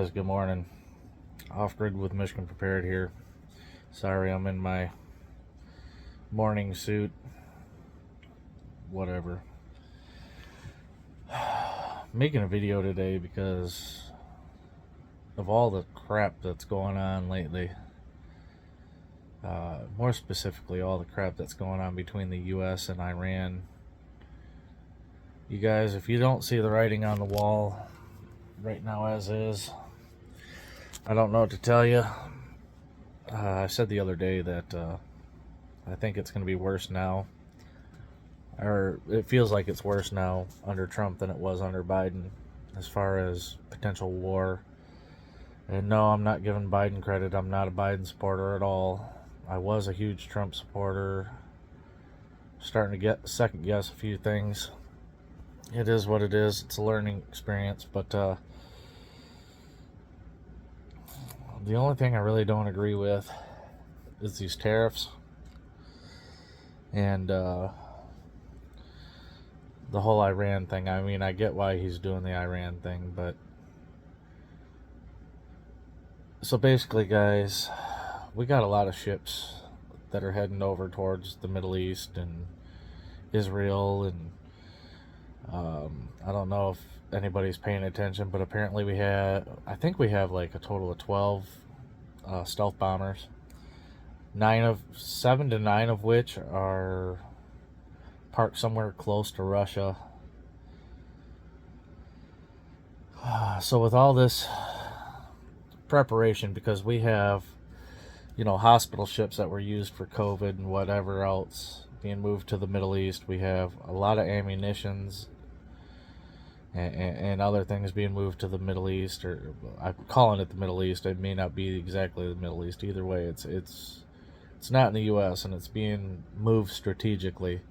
guys, good morning. Off grid with Michigan Prepared here. Sorry, I'm in my morning suit. Whatever. Making a video today because of all the crap that's going on lately. More specifically, all the crap that's going on between the U.S. and Iran. You guys, if you don't see the writing on the wall right now as is, I don't know what to tell you. I said the other day that I think it's going to be worse now, or it feels like it's worse now under Trump than it was under Biden as far as potential war. And no, I'm not giving Biden credit. I'm not a Biden supporter at all. I was a huge Trump supporter. Starting to second guess a few things. It is what it is. It's a learning experience, but the only thing I really don't agree with is these tariffs and the whole Iran thing. I mean, I get why he's doing the Iran thing, but so basically, guys, we got a lot of ships that are heading over towards the Middle East and Israel, and I don't know if anybody's paying attention, but apparently I think we have like a total of 12 stealth bombers. 7 to 9 of which are parked somewhere close to Russia. So with all this preparation, because we have, hospital ships that were used for COVID and whatever else being moved to the Middle East, we have a lot of ammunitions and other things being moved to the Middle East, or I'm calling it the Middle East. It may not be exactly the Middle East. Either way, it's not in the U.S. and it's being moved strategically.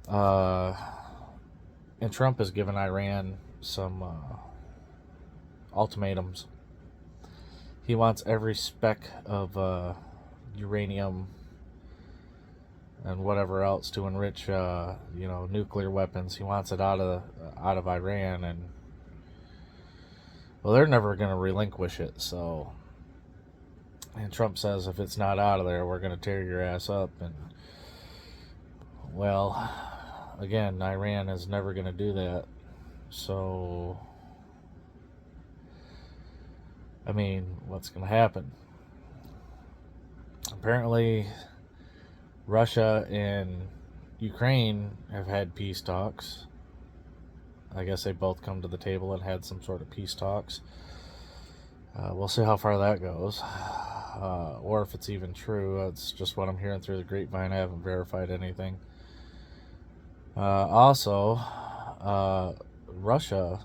And Trump has given Iran some ultimatums. He wants every speck of uranium and whatever else to enrich, nuclear weapons. He wants it out of Iran, and well, they're never going to relinquish it. So, and Trump says if it's not out of there, we're going to tear your ass up. And well, again, Iran is never going to do that. So, I mean, what's going to happen? Apparently, Russia and Ukraine have had peace talks. I guess they both come to the table and had some sort of peace talks. We'll see how far that goes, or if it's even true. It's just what I'm hearing through the grapevine. I haven't verified anything. Also, Russia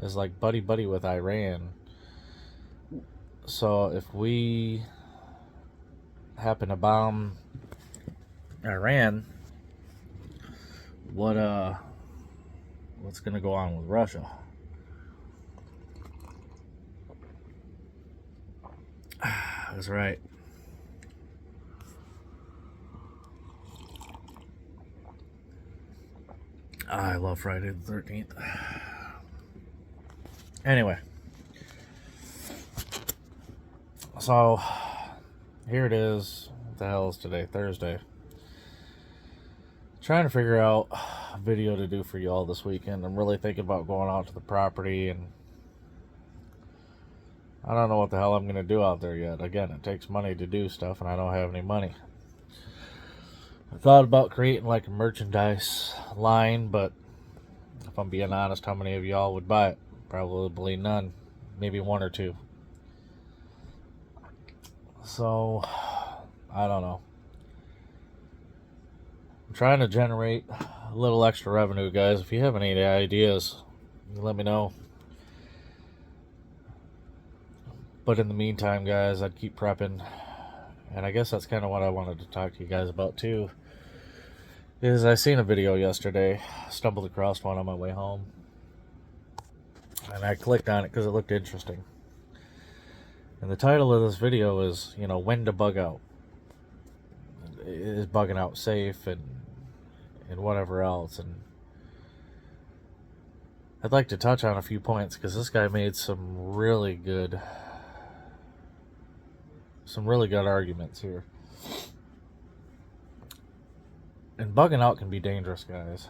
is like buddy-buddy with Iran. So if we happen to bomb Iran, what's going to go on with Russia? That's right. I love Friday the 13th. Anyway, so here it is. What the hell is today? Thursday. Trying to figure out a video to do for y'all this weekend. I'm really thinking about going out to the property, and I don't know what the hell I'm going to do out there yet. Again, it takes money to do stuff, and I don't have any money. I thought about creating like a merchandise line, but if I'm being honest, how many of y'all would buy it? Probably none. Maybe one or two. So, I don't know. I'm trying to generate a little extra revenue, guys. If you have any ideas, let me know. But in the meantime, guys, I'd keep prepping. And I guess that's kind of what I wanted to talk to you guys about too. Is I seen a video yesterday, stumbled across one on my way home, and I clicked on it because it looked interesting. And the title of this video is, when to bug out. Is bugging out safe, and whatever else. And I'd like to touch on a few points because this guy made some really good arguments here. And bugging out can be dangerous, guys.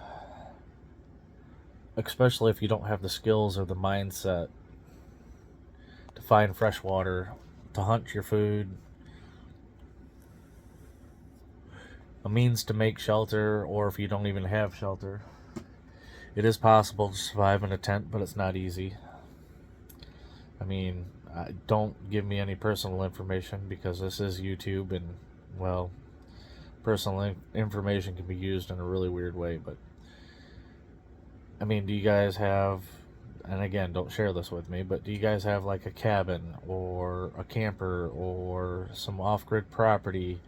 Especially if you don't have the skills or the mindset to find fresh water, to hunt your food, a means to make shelter, or if you don't even have shelter. It is possible to survive in a tent, but it's not easy. I mean, don't give me any personal information because this is YouTube, and, well, personal information can be used in a really weird way. But, I mean, do you guys have, and again, don't share this with me, but do you guys have like a cabin or a camper or some off-grid property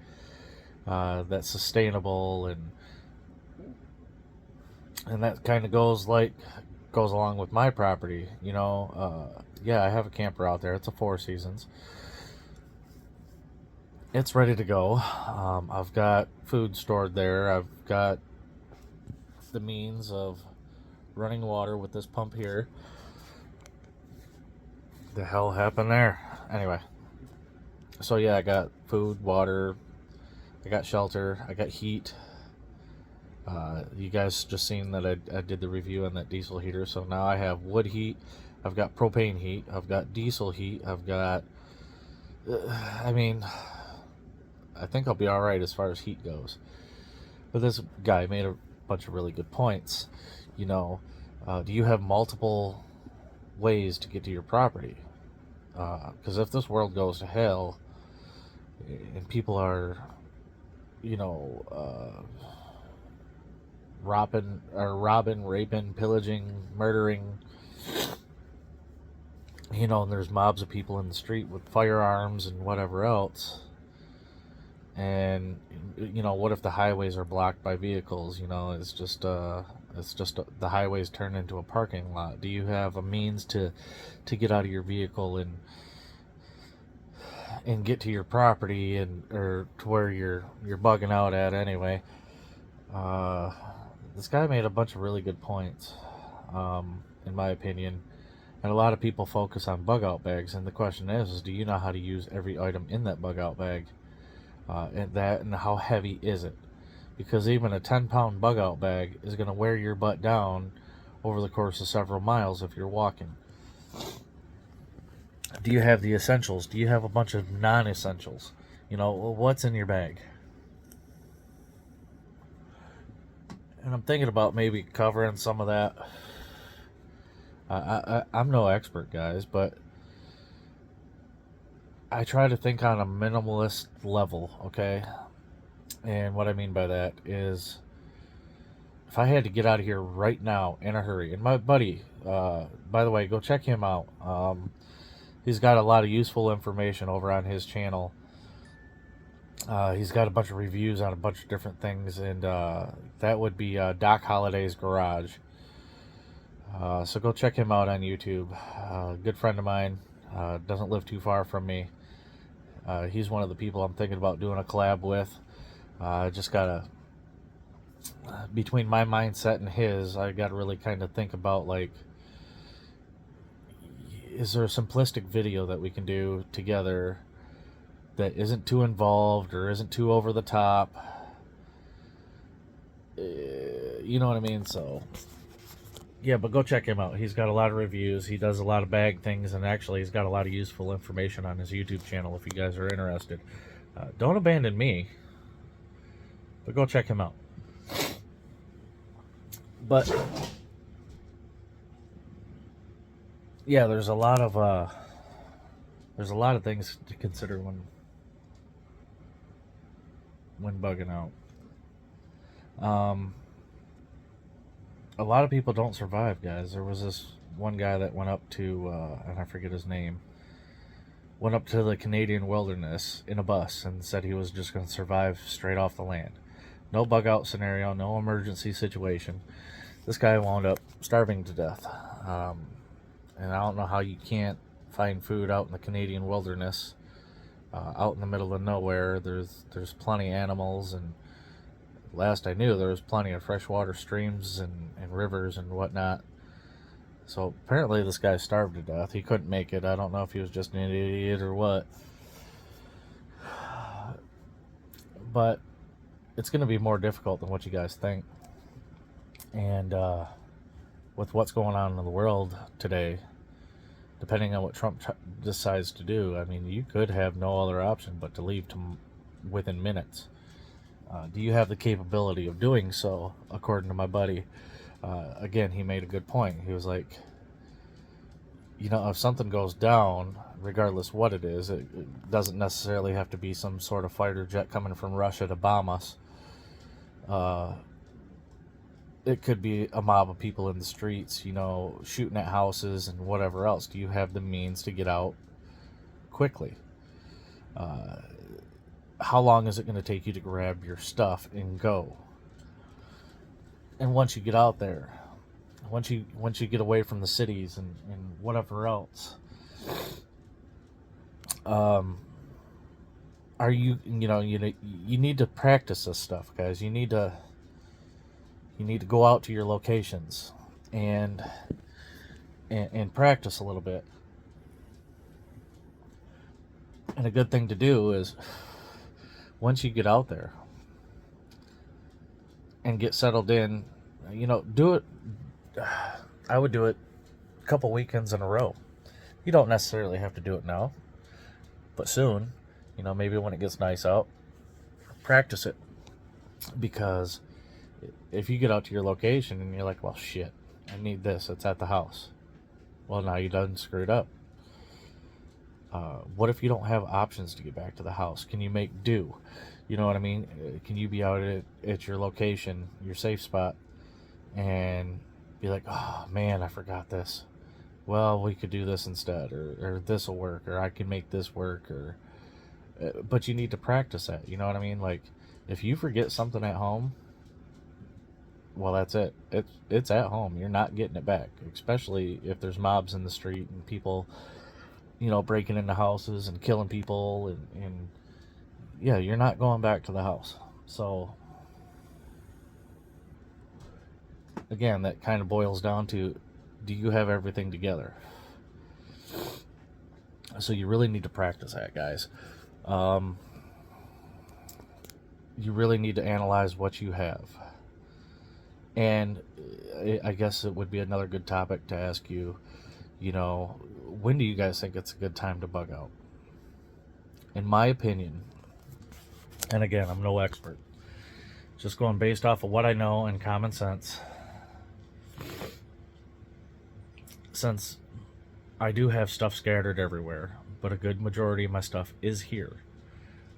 that's sustainable, and that kind of goes along with my property, you know? Yeah, I have a camper out there. It's a Four Seasons. It's ready to go. I've got food stored there. I've got the means of running water with this pump here. The hell happened there? Anyway, so yeah, I got food, water, I got shelter, I got heat. You guys just seen that I did the review on that diesel heater, so now I have wood heat, I've got propane heat, I've got diesel heat, I've got, I mean, I think I'll be alright as far as heat goes. But this guy made a bunch of really good points. You know, do you have multiple ways to get to your property? Because if this world goes to hell and people are, you know, robbing, raping, pillaging, murdering, you know, and there's mobs of people in the street with firearms and whatever else, and, you know, what if the highways are blocked by vehicles? You know, it's just the highways turn into a parking lot. Do you have a means to get out of your vehicle and get to your property, and or to where you're bugging out at anyway? This guy made a bunch of really good points, in my opinion. And a lot of people focus on bug out bags, and the question is do you know how to use every item in that bug out bag? And how heavy is it? Because even a 10-pound bug out bag is going to wear your butt down over the course of several miles if you're walking. Do you have the essentials? Do you have a bunch of non-essentials? You know, what's in your bag? And I'm thinking about maybe covering some of that. I'm no expert, guys, but I try to think on a minimalist level, okay? And what I mean by that is, if I had to get out of here right now in a hurry, and my buddy, by the way, go check him out. He's got a lot of useful information over on his channel. He's got a bunch of reviews on a bunch of different things, and that would be Doc Holliday's Garage. So go check him out on YouTube. Good friend of mine, doesn't live too far from me. He's one of the people I'm thinking about doing a collab with. Just gotta, between my mindset and his, I gotta really kind of think about, like, is there a simplistic video that we can do together that isn't too involved or isn't too over the top? You know what I mean? So yeah, but go check him out. He's got a lot of reviews. He does a lot of bag things, and actually he's got a lot of useful information on his YouTube channel if you guys are interested. Don't abandon me, but go check him out. But yeah, there's a lot of things to consider when bugging out. A lot of people don't survive, guys. There was this one guy that went up to, and I forget his name, went up to the Canadian wilderness in a bus and said he was just going to survive straight off the land. No bug out scenario, no emergency situation. This guy wound up starving to death. And I don't know how you can't find food out in the Canadian wilderness, out in the middle of nowhere. There's plenty of animals, and last I knew there was plenty of freshwater streams and rivers and whatnot. So apparently this guy starved to death. He couldn't make it. I don't know if he was just an idiot or what. But it's going to be more difficult than what you guys think. And with what's going on in the world today, depending on what Trump decides to do, I mean, you could have no other option but to leave within minutes. Do you have the capability of doing so? According to my buddy, again, he made a good point. He was like, you know, if something goes down, regardless what it is, it doesn't necessarily have to be some sort of fighter jet coming from Russia to bomb us. It could be a mob of people in the streets, you know, shooting at houses and whatever else. Do you have the means to get out quickly? How long is it going to take you to grab your stuff and go? And once you get out there, once you get away from the cities and whatever else, are you need to practice this stuff, guys. You need to go out to your locations and practice a little bit. And a good thing to do is, once you get out there and get settled in, you know, do it. I would do it a couple weekends in a row. You don't necessarily have to do it now, but soon, you know, maybe when it gets nice out, practice it. Because if you get out to your location and you're like, well, shit, I need this, it's at the house. Well, now you done screwed up. What if you don't have options to get back to the house? Can you make do? You know what I mean? Can you be out at your location, your safe spot, and be like, oh man, I forgot this. Well, we could do this instead, or this will work, or I can make this work, or. But you need to practice that. You know what I mean? Like, if you forget something at home, well, that's it. It's at home. You're not getting it back, especially if there's mobs in the street and people, you know, breaking into houses and killing people, and yeah, you're not going back to the house. So again, that kind of boils down to, do you have everything together? So you really need to practice that, guys. You really need to analyze what you have. And I guess it would be another good topic to ask you, you know, when do you guys think it's a good time to bug out? In my opinion, and again, I'm no expert, just going based off of what I know and common sense, since I do have stuff scattered everywhere, but a good majority of my stuff is here.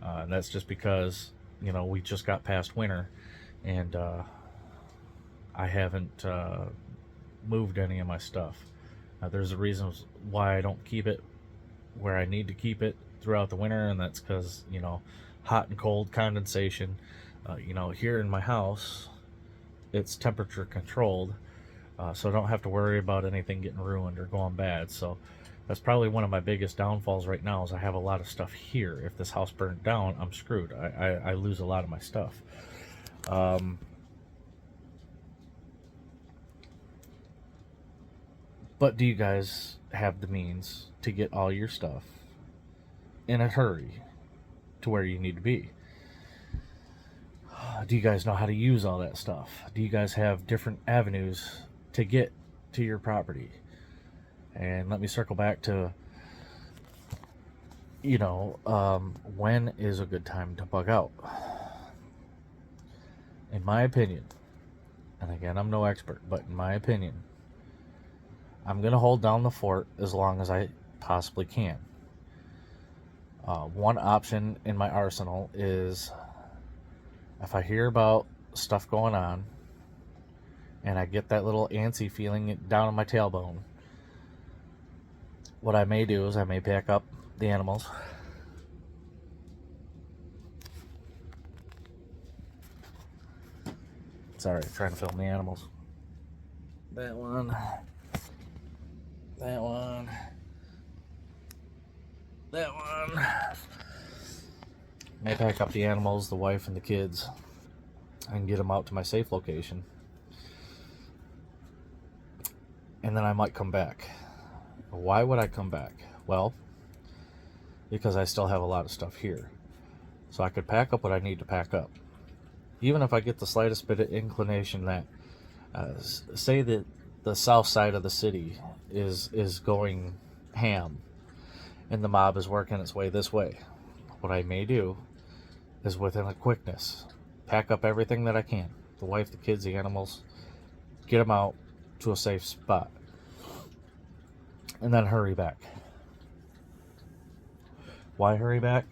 And that's just because, you know, we just got past winter, and I haven't moved any of my stuff. There's a reason why I don't keep it where I need to keep it throughout the winter, and that's because, you know, hot and cold condensation. You know, here in my house, it's temperature controlled, so I don't have to worry about anything getting ruined or going bad. So that's probably one of my biggest downfalls right now, is I have a lot of stuff here. If this house burned down, I'm screwed. I lose a lot of my stuff. But do you guys have the means to get all your stuff in a hurry to where you need to be? Do you guys know how to use all that stuff? Do you guys have different avenues to get to your property? And let me circle back to, you know, when is a good time to bug out? In my opinion, and again, I'm no expert, but in my opinion, I'm going to hold down the fort as long as I possibly can. One option in my arsenal is, if I hear about stuff going on and I get that little antsy feeling down in my tailbone, what I may do is I may pack up the animals, sorry, trying to film the animals, that one, that one, that one. May pack up the animals, the wife and the kids, and get them out to my safe location. and then I might come back. Why would I come back? Well, because I still have a lot of stuff here. So I could pack up what I need to pack up. Even if I get the slightest bit of inclination that, say that the south side of the city is going ham, and the mob is working its way this way, what I may do is, within a quickness, pack up everything that I can, the wife, the kids, the animals, get them out to a safe spot, and then hurry back. Why hurry back?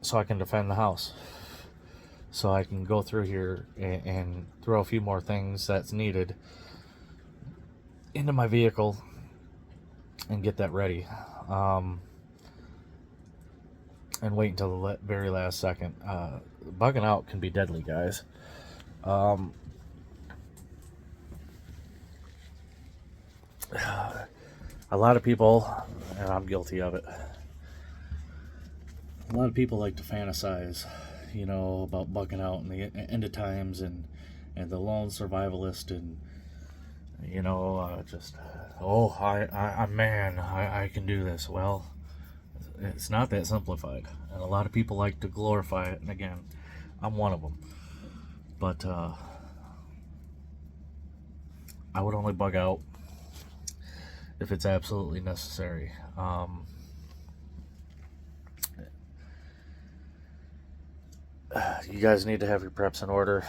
So I can defend the house. So I can go through here and throw a few more things that's needed into my vehicle and get that ready. And wait until the very last second. Bugging out can be deadly, guys. A lot of people, and I'm guilty of it, a lot of people like to fantasize, about bugging out and the end of times and the lone survivalist and, I'm man, I can do this. Well, it's not that simplified, and a lot of people like to glorify it, and again, I'm one of them. But I would only bug out if it's absolutely necessary. You guys need to have your preps in order.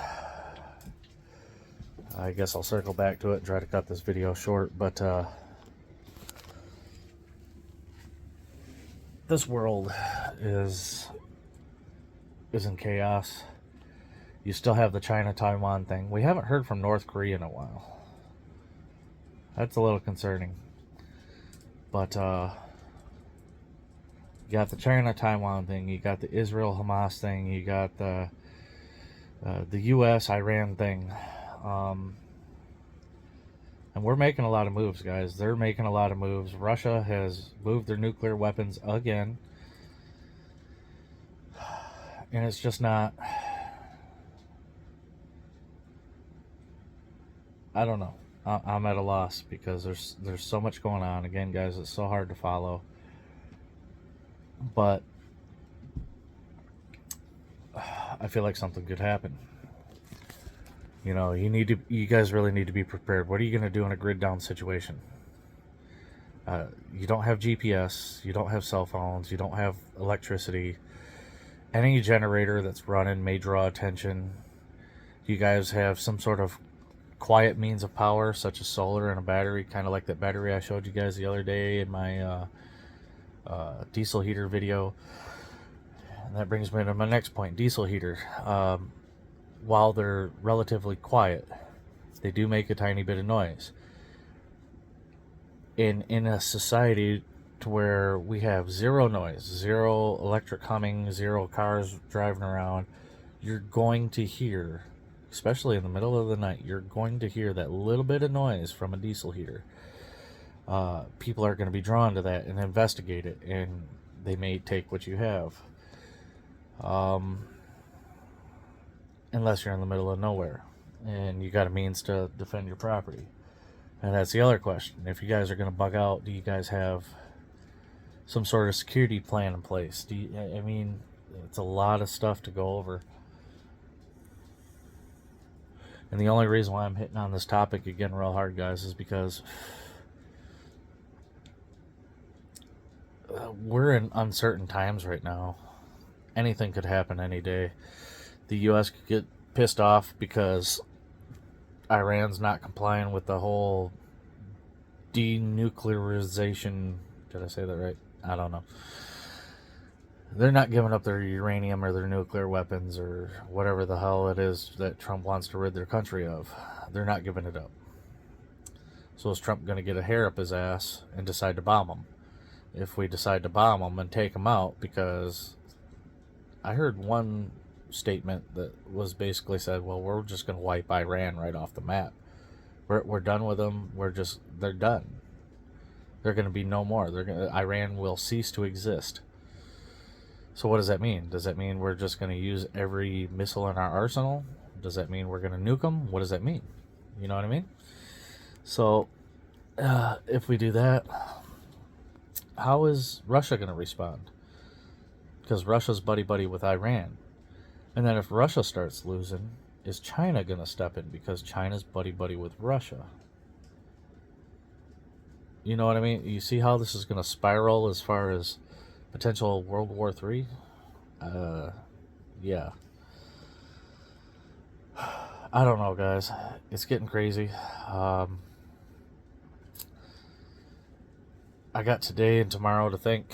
I guess I'll circle back to it and try to cut this video short, but this world is in chaos. You still have the China-Taiwan thing. We haven't heard from North Korea in a while. That's a little concerning. But you got the China-Taiwan thing. You got the Israel-Hamas thing. You got the U.S.-Iran thing. And we're making a lot of moves, guys. They're making a lot of moves. Russia has moved their nuclear weapons again. And it's just not... I don't know. I'm at a loss because there's so much going on. Again, guys, it's so hard to follow. But I feel like something could happen. You guys really need to be prepared. What are you going to do in a grid down situation? You don't have GPS, you don't have cell phones, you don't have electricity. Any generator that's running may draw attention. You guys have some sort of quiet means of power, such as solar and a battery, kind of like that battery I showed you guys the other day in my diesel heater video. And that brings me to my next point, diesel heater. While they're relatively quiet, they do make a tiny bit of noise. In a society to where we have zero noise, zero electric humming, zero cars driving around, you're going to hear, especially in the middle of the night, you're going to hear that little bit of noise from a diesel heater. People are going to be drawn to that and investigate it, and they may take what you have. Unless you're in the middle of nowhere and you got a means to defend your property. And that's the other question. If you guys are going to bug out, do you guys have some sort of security plan in place? It's a lot of stuff to go over. And the only reason why I'm hitting on this topic again real hard, guys, is because we're in uncertain times right now. Anything could happen any day. The U.S. could get pissed off because Iran's not complying with the whole denuclearization. Did I say that right? I don't know. They're not giving up their uranium or their nuclear weapons or whatever the hell it is that Trump wants to rid their country of. They're not giving it up. So is Trump going to get a hair up his ass and decide to bomb them? If we decide to bomb them and take them out, because I heard one statement that was basically said, well, we're just going to wipe Iran right off the map. We're done with them. They're done. They're going to be no more. Iran will cease to exist. So what does that mean? Does that mean we're just going to use every missile in our arsenal? Does that mean we're going to nuke them? What does that mean? You know what I mean? So, if we do that, how is Russia going to respond? Because Russia's buddy-buddy with Iran. And then if Russia starts losing, is China going to step in? Because China's buddy-buddy with Russia. You know what I mean? You see how this is going to spiral as far as potential World War III? Yeah. I don't know, guys. It's getting crazy. I got today and tomorrow to think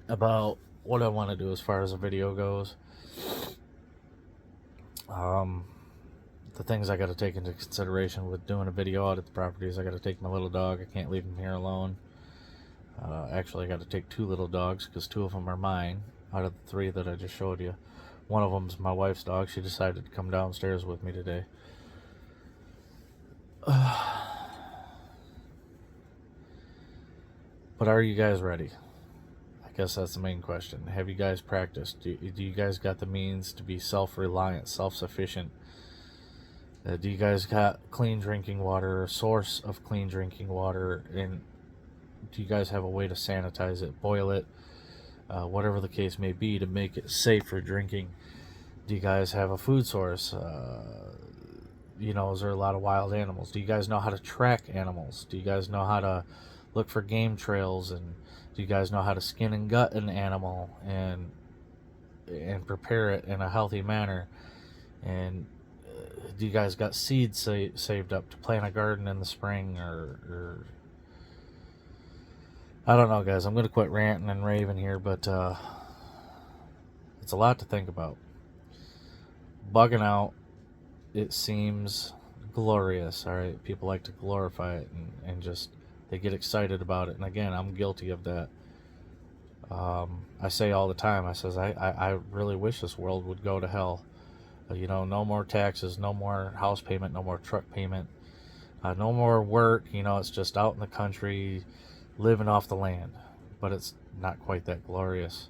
about what I want to do as far as a video goes. The things I got to take into consideration with doing a video out at the properties, I got to take my little dog. I can't leave him here alone. Actually, I got to take 2 little dogs because 2 of them are mine out of the 3 that I just showed you. One of them's my wife's dog. She decided to come downstairs with me today. But are you guys ready? I guess that's the main question. Have you guys practiced? Do you guys got the means to be self-reliant, self-sufficient? Do you guys got clean drinking water, a source of clean drinking water? And do you guys have a way to sanitize it, boil it, whatever the case may be, to make it safe for drinking? Do you guys have a food source? Is there a lot of wild animals? Do you guys know how to track animals? Do you guys know how to look for game trails? And do you guys know how to skin and gut an animal and prepare it in a healthy manner? And do you guys got seeds saved up to plant a garden in the spring? Or I don't know, guys. I'm going to quit ranting and raving here, but it's a lot to think about. Bugging out, it seems glorious. All right, people like to glorify it and just they get excited about it. And again, I'm guilty of that. I say all the time, I really wish this world would go to hell. No more taxes, no more house payment, no more truck payment, no more work. It's just out in the country living off the land. But it's not quite that glorious.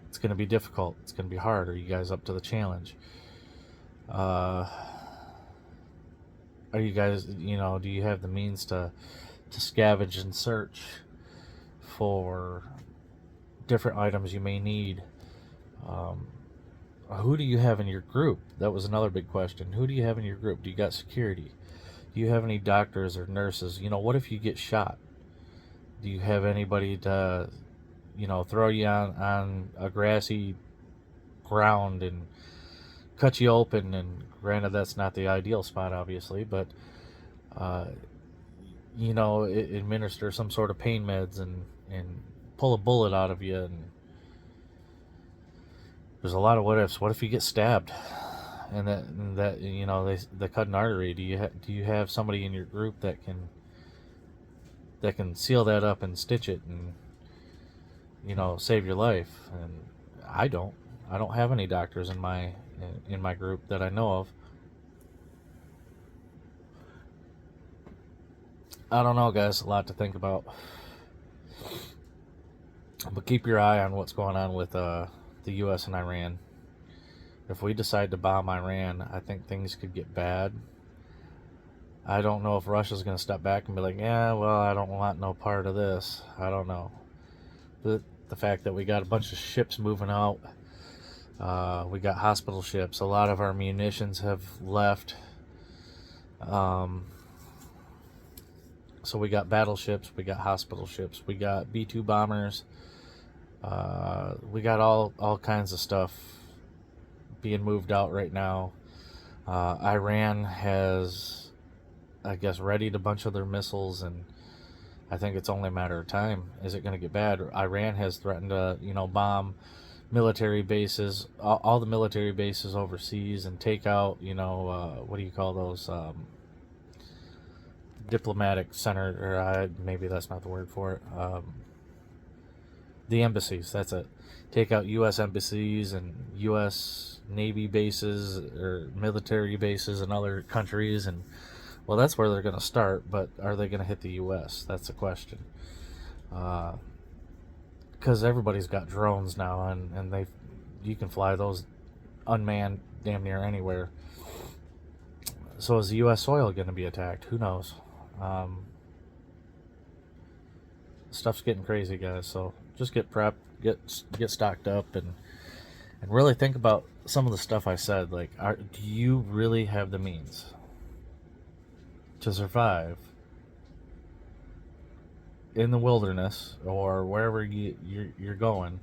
It's going to be difficult. It's going to be hard. Are you guys up to the challenge? Are you guys, do you have the means to scavenge and search for different items you may need? Who do you have in your group? That was another big question. Who do you have in your group? Do you got security? Do you have any doctors or nurses? What if you get shot? Do you have anybody to, throw you on a grassy ground and cut you open? And granted, that's not the ideal spot, obviously, but administer some sort of pain meds and pull a bullet out of you. And there's a lot of what ifs. What if you get stabbed and that they cut an artery? Do you have somebody in your group that can seal that up and stitch it and save your life? And I don't have any doctors in my group that I know of. I don't know, guys. A lot to think about. But keep your eye on what's going on with the U.S. and Iran. If we decide to bomb Iran, I think things could get bad. I don't know if Russia's going to step back and be like, yeah, well, I don't want no part of this. I don't know. The fact that we got a bunch of ships moving out, we got hospital ships. A lot of our munitions have left. So we got battleships, we got hospital ships, we got B-2 bombers. We got all kinds of stuff being moved out right now. Iran has, I guess, readied a bunch of their missiles, and I think it's only a matter of time. Is it going to get bad? Iran has threatened to, bomb military bases, all the military bases overseas, and take out, what do you call those? Diplomatic center, or maybe that's not the word for it. The embassies, that's it. Take out U.S. embassies and U.S. Navy bases or military bases in other countries. And, well, that's where they're going to start, but are they going to hit the U.S.? That's the question. Because everybody's got drones now, and you can fly those unmanned damn near anywhere. So is the U.S. soil going to be attacked? Who knows? Stuff's getting crazy, guys. So just get prepped, get stocked up, and really think about some of the stuff I said. Like, do you really have the means to survive in the wilderness or wherever you're going?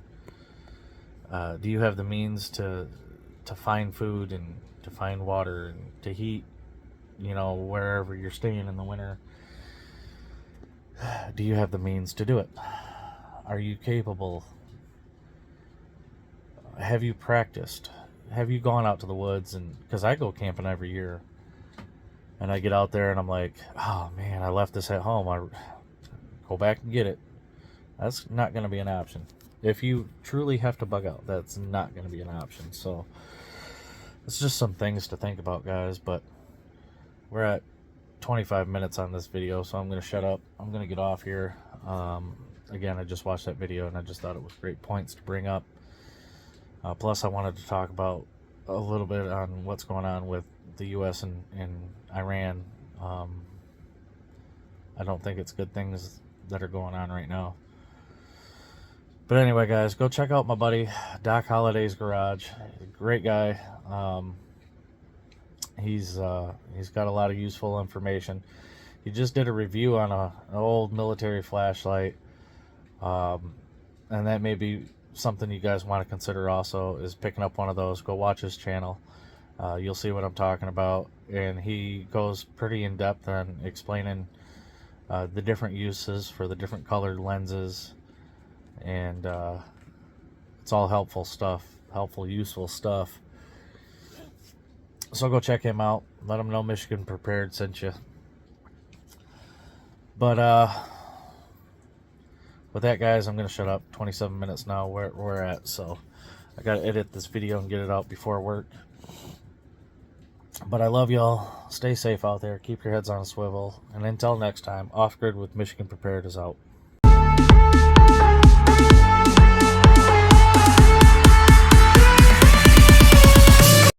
Do you have the means to find food and to find water and to heat, wherever you're staying in the winter? Do you have the means to do it? Are you capable? Have you practiced? Have you gone out to the woods? And because I go camping every year, and I get out there and I'm like, oh man, I left this at home. I go back and get it. That's not going to be an option. If you truly have to bug out, that's not going to be an option. So it's just some things to think about, guys. But we're at 25 minutes on this video, so I'm going to shut up. I'm going to get off here. Again, I just watched that video and I just thought it was great points to bring up. Plus, I wanted to talk about a little bit on what's going on with the U.S. and Iran. I don't think it's good things that are going on right now. But anyway, guys, go check out my buddy Doc Holliday's Garage. Great guy. He's got a lot of useful information. He just did a review on an old military flashlight, and that may be something you guys want to consider also, is picking up one of those. Go watch his channel. You'll see what I'm talking about, and he goes pretty in depth on explaining the different uses for the different colored lenses, and it's all helpful stuff, useful stuff. So go check him out. Let him know Michigan Prepared sent you. But with that, guys, I'm going to shut up. 27 minutes now where we're at, so I got to edit this video and get it out before work. But I love y'all. Stay safe out there. Keep your heads on a swivel. And until next time, Off Grid with Michigan Prepared is out.